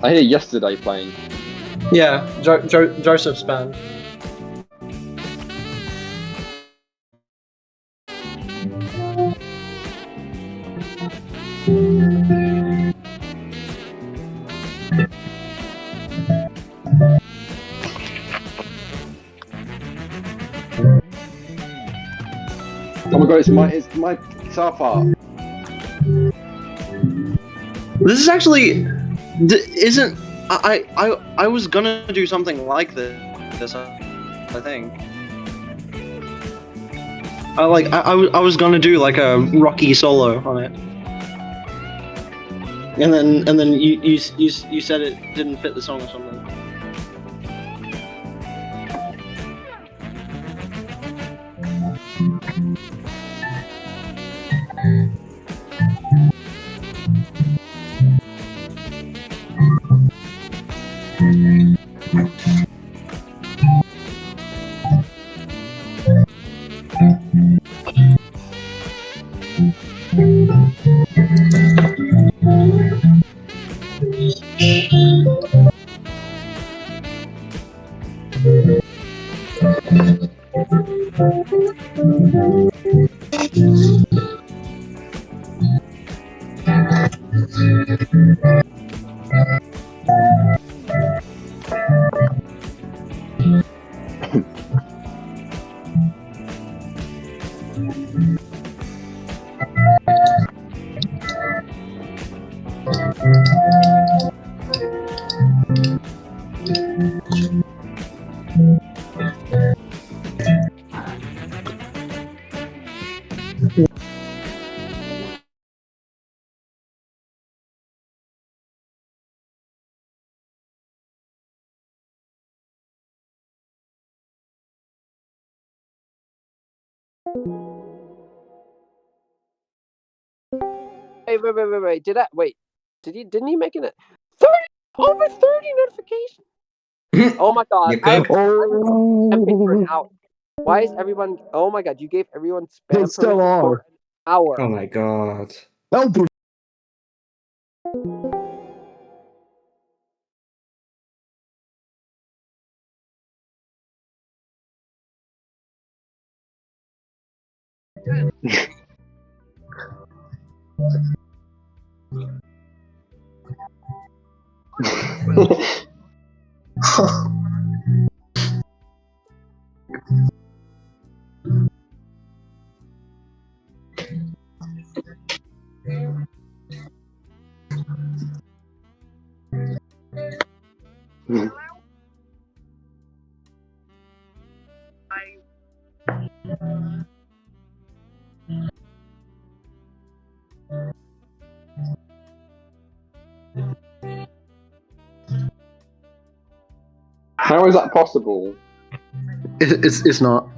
I hear Yesterday playing. Yeah, Joseph's band. Oh my god, it's my guitar part. This is actually isn't I was gonna do something like this I think. I was gonna do like a rocky solo on it, and then you said it didn't fit the song or something. Wait. Didn't he make it? 30 over 30 notifications. Oh my god! I'm figuring out. Why is everyone? Oh my god! You gave everyone spam It's still permission for on. an hour. Oh my god. Help! How is that possible? It's not.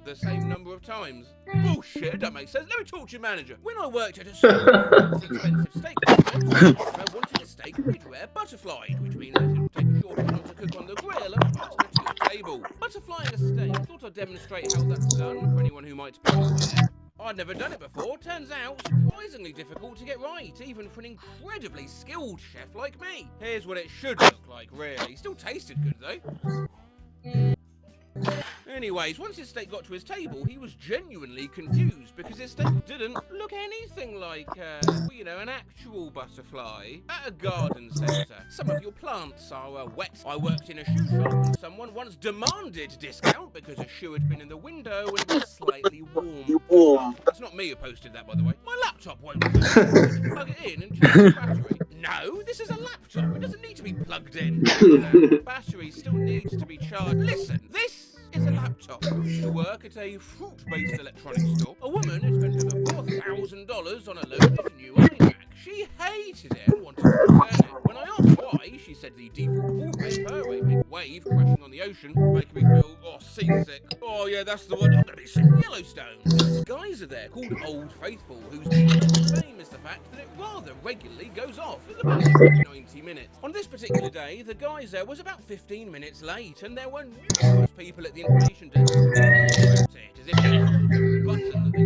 The same number of times. Bullshit, that makes sense. Let me talk to your manager. When I worked at a super expensive steak restaurant, I wanted a steak mid-rare butterflied, which means it will take a shorter time to cook on the grill and faster to your table. Butterflying a steak, I thought I'd demonstrate how that's done for anyone who might be unaware. I'd never done it before. Turns out, surprisingly difficult to get right, even for an incredibly skilled chef like me. Here's what it should look like, really. Still tasted good, though. Anyways, once his steak got to his table, he was genuinely confused because his steak didn't look anything like, an actual butterfly at a garden centre. Some of your plants are wet. I worked in a shoe shop and someone once demanded discount because a shoe had been in the window and was slightly warm. That's not me who posted that, by the way. My laptop won't work. Plug it in and change the battery. No, this is a laptop. It doesn't need to be plugged in. The battery still needs to be charged. Listen, this is a laptop. I used to work at a fruit-based electronics store. A woman had spent over $4,000 on a loaded new iMac. She hated it and wanted to return it. When I asked why, she said the default wallpaper, a big wave crashing on the ocean, making me feel, seasick. Oh yeah, that's the one. I'm gonna be sick in Yellowstone. There's a geyser there called Old Faithful, whose claim is the fact that it rather regularly goes off at about 90 minutes. On this particular day, the geyser was about 15 minutes late, and there were numerous people at the information desk as if it was a button that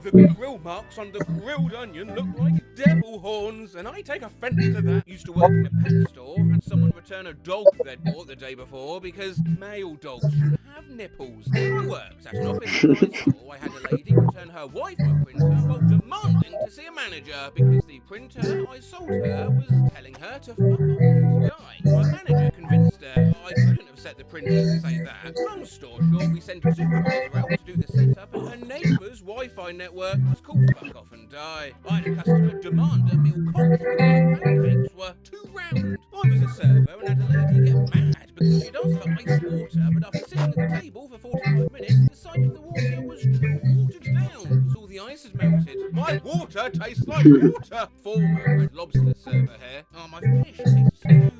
The grill marks on the grilled onion look like devil horns, and I take offence to that. Used to work in a pet store, had someone return a dog they'd bought the day before because male dogs shouldn't have nipples. When I worked at an office supply store, I had a lady return her Wi-Fi printer while demanding to see a manager because the printer I sold her was telling her to fuck off and die. My manager convinced her I couldn't have set the printer to say that. Long story short, we sent a supervisor out to do the setup, and her neighbour's Wi-Fi network was called fuck off and die. I had a customer demand a meal cooked because the pancakes were too round. I was a server and had a lady get mad because she'd asked for iced water, but after sitting at the table for 45 minutes, decided the water was too watered down because all the ice had melted. My water tastes like water! Former Red Lobster server here. Oh, my fish tastes too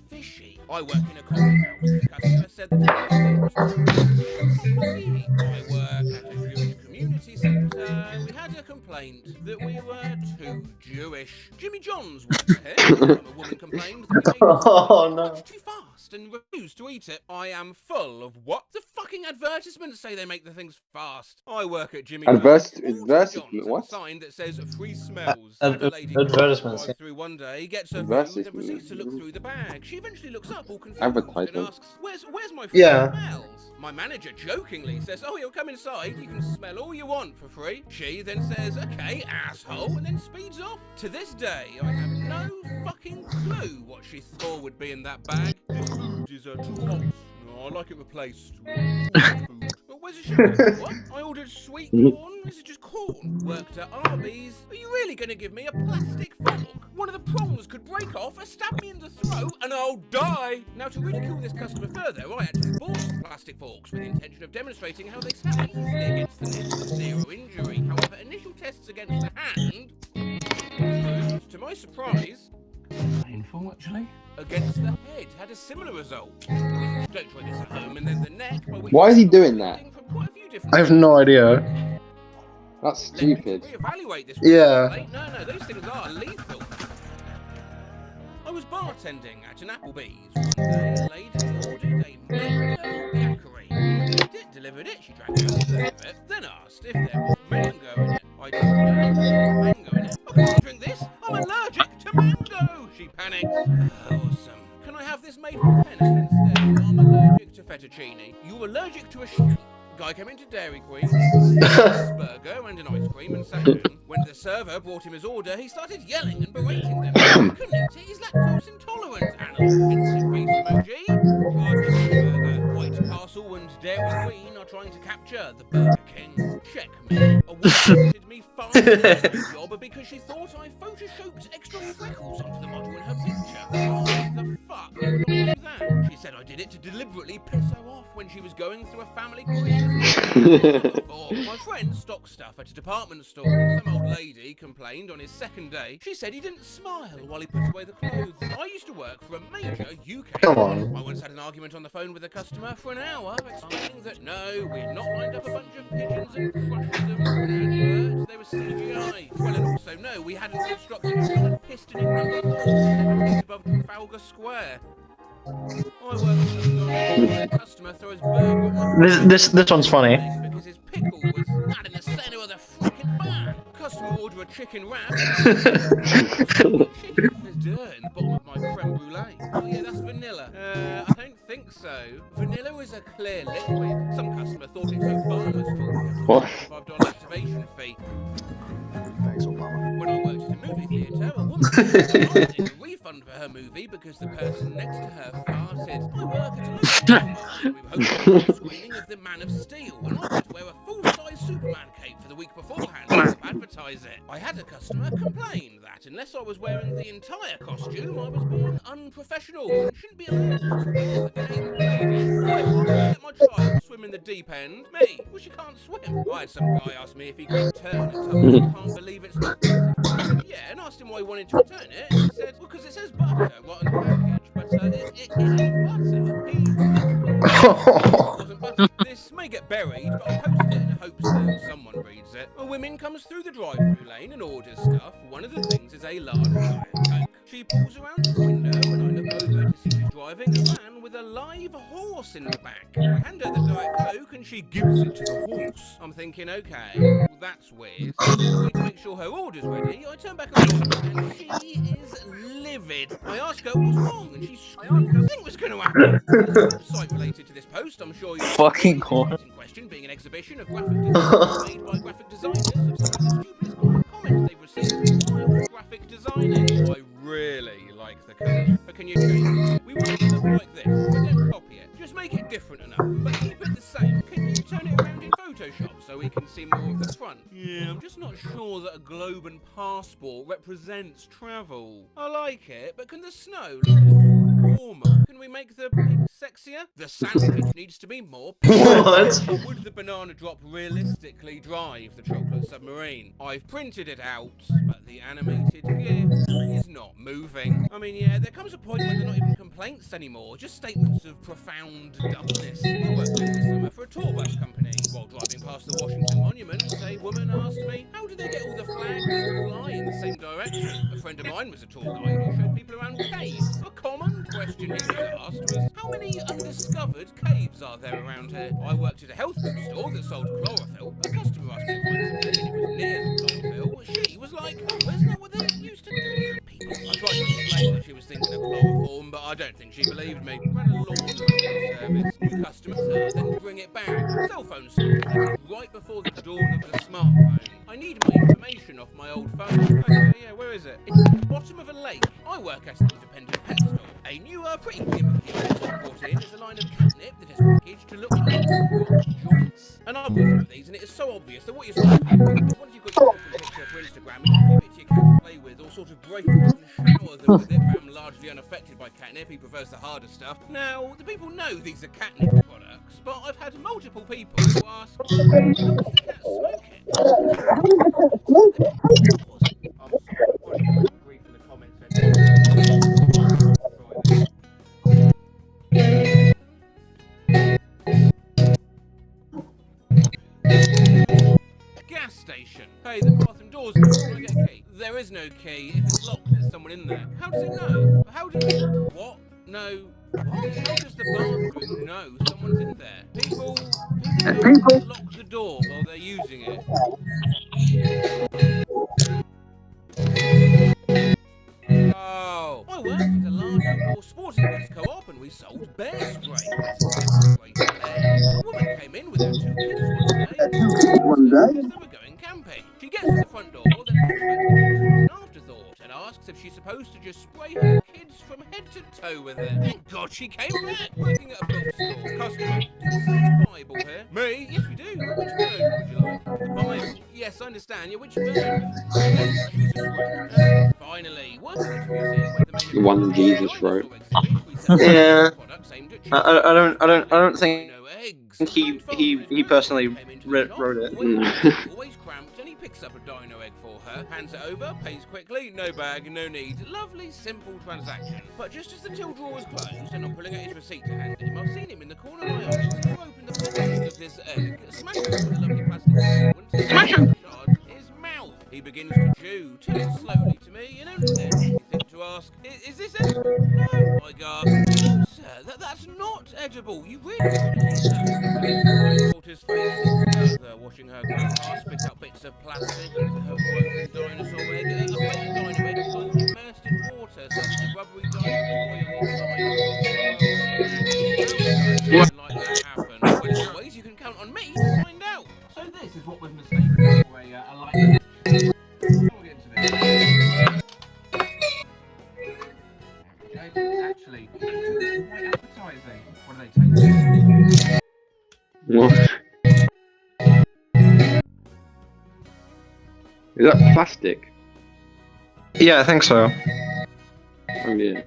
fishy. I work in a coffee house. The customer said that the coffee was too hot coffee. I work at a Jewish community centre. We had a complaint that we were too Jewish. Jimmy John's water here. One time a woman complained that we made much too fast and refused to eat it. I am full of what? The fucking advertisements say they make the things fast. I work at Jimmy John's. What? A sign that says free smells. Advertisements. Drive through one day, gets her food, then proceeds to look through the bag. She eventually looks up all confused and asks, "Where's my free smells?" My manager jokingly says, "Oh, you'll come inside, you can smell all you want for free." She then says, "Okay, asshole," and then speeds off. To this day, I have no fucking clue what she thought would be in that bag. This food is too hot. No, I like it replaced with food. But where's the sugar? What? I ordered sweet corn? Is it just corn? Worked at Arby's? Are you really going to give me a plastic fork? One of the prongs could break off, stab me in the throat, and I'll die! Now, to ridicule this customer further, I actually bought plastic forks with the intention of demonstrating how they snap easily against the nib with zero injury. However, initial tests against the hand proved, to my surprise, painful actually. Against the head had a similar result. Don't try this at home, and then the neck. Why is he doing that? I have no idea. That's stupid. Reevaluate this. Yeah. No, those things are lethal. I was bartending at an Applebee's one day. A lady ordered a mango daiquiri. Delivered it. She drank it, then asked if there was mango in it. I told her there was mango in it. I can't drink this. I'm allergic to mango. She panicked. Awesome. Can I have this made with penne instead? I'm allergic to fettuccine. You're allergic to a Guy came into Dairy Queen, a burger and an ice cream and sat down. When the server brought him his order, he started yelling and berating them. He couldn't eat it, he's lactose intolerant. And an offensive face emoji. Cheeseburger, White Castle and Dairy Queen are trying to capture the Burger King. Checkmate. A woman wanted me fired from my job because she thought I photoshopped extra freckles onto the model in her picture. Why the fuck would I do that? She said I did it to deliberately piss her off when she was going through a family crisis. My friend stocked stuff at a department store. Some old lady complained on his second day. She said he didn't smile while he put away the clothes. I used to work for a major UK. Come on. I once had an argument on the phone with a customer for an hour, explaining that no, we had not lined up a bunch of pigeons and crushed them for an advert. They were CGI. Well, and also no, we hadn't constructed a giant piston in number 4 above Trafalgar Square. I work with a customer throws burger at my This one's funny. because his pickle was not in the center of the freaking bun. Customer order a chicken wrap. Chicken is dirt in the bottom of my creme brulee. Oh yeah, that's vanilla. I don't think so. Vanilla is a clear liquid. Some customer thought it's Obama's fault. $5 activation fee. Thanks, Obama. When I worked at a movie theatre, a woman wanted a refund for her movie because the person next to her farted. I work at a local cinema. We were hosting a screening of The Man of Steel, and I had to wear a full-size Superman cape for the week beforehand to advertise it. I had a customer complain that unless I was wearing the entire costume, I was being unprofessional and shouldn't be allowed to wear the cape. Why can't I let my child swim in the deep end? Me? Well, she can't swim. I had some guy ask me if he could return it. Told me he can't believe it's not. Yeah, and asked him why he wanted to return it. He said, well, because it says butter right on the package, but it ain't butter. It wasn't butter. This may get buried, but I'll post it in hopes that someone reads it. A woman comes through the drive-thru lane and orders stuff. One of the things is a large Diet Coke. She pulls around the window and I look over to see she's driving a van with a live leave a horse in the back. I hand her the Diet Coke and she gives it to the horse. I'm thinking, okay, well, that's weird. So as a way to make sure her order's ready, I turn back around and she is livid. I ask her what's wrong and she screams. I think what's going to happen. There's a website related to this post, I'm sure you'll Fucking enjoy. horse. In question being an exhibition of graphic designs made by graphic designers of some of the stupidest comments they've received while graphic designing. I really like the code, but can you change it? We want it to look like this, but don't copy it. Just make it different enough, but keep it the same. Can you turn it around in Photoshop so we can see more of the front? Yeah, I'm just not sure that a globe and passport represents travel. I like it, but can the snow look a little warmer? Can we make the pig sexier? The sandwich needs to be more What? But would the banana drop realistically drive the chocolate submarine? I've printed it out, but the animated GIF is not moving. I mean, yeah, there comes a point when they're not even complaints anymore, just statements of profound dumbness. I worked over the summer for a tour bus company. While driving past the Washington Monument, a woman asked me, how do they get all the flags to fly in the same direction? A friend of mine was a tour guide who showed people around caves. A common question he was asked was, how many undiscovered caves are there around here? I worked at a health food store that sold chlorophyll. A customer asked me to find something and it was near the chlorophyll. She was like, oh, isn't that what they used to do? People. I tried to explain that she was thinking of chloroform, but I don't think she believed me. Ran a lawn mowing service. New customers, then bring it back. Cell phone store. This is right before the dawn of the smartphone. I need my information off my old phone. Okay, yeah, where is it? It's at the bottom of a lake. I work at an independent pet store. A new, pretty gimmicky pet I brought in is a line of catnip that is packaged to look like rock joints. And I've got some of these, and it is so obvious that what you're supposed to do is once you've got your shopping picture for Instagram, you give it to your cat to play with, or sort of break it and shower them with it. I'm largely unaffected by catnip, he prefers the harder stuff. Now, the people know these are catnip products, but I've had multiple people who ask, how does the cat smoke it? I'm sorry, probably got some grief in the comments section. Gas station. Hey, the bathroom door's locked. Can I get a key? There is no key. If it's locked, there's someone in there. How does it know? How does... What? No. What? How does the bathroom know someone's in there? People don't lock the door while they're using it. Oh, I worked at a large outdoor sporting goods co-op and we sold bear spray. Pepper spray for bears. A woman came in with her two kids one day because they were going camping. She gets to the front door, then looks back to the kitchen as an afterthought and asks if she's supposed to just spray her kids from head to toe with it. Thank God she came back. Working at a bookstore. Customer, do you sell Bible here? Me? Yes, we do. Which version would you like? The Bible. Yes, I understand. Yeah, which version? Jesus wrote. Finally, working at a museum where the main The one Jesus wrote. Yeah. I don't think he personally wrote it. Always cramped, and he picks up a dino egg for her, hands it over, pays quickly, no bag, no need. Lovely, simple transaction. But just as the till drawer was closed and I'm pulling out his receipt to hand him, I've seen him in the corner of my eye. So I open the packaging of this egg, smash open the lovely plastic compartment, and shut his mouth. He begins to chew, turns slowly to me, and only then does he think to ask, is this edible? No, I gasp. No, sir, that's not edible. You really shouldn't eat that. His granddaughter's face sinks further, watching her grandpa spit out bits of plastic into her broken dinosaur egg. A fake dino egg was immersed in water so that the rubbery dino toy on the inside would grow naturally. How does something like that happen? Well, as always, you can count on me to find out. So this is what was mistaken for a light. We'll get into this. Actually, quite appetizing. What do they taste? What? Is that plastic? Yeah, I think so. Oh yeah.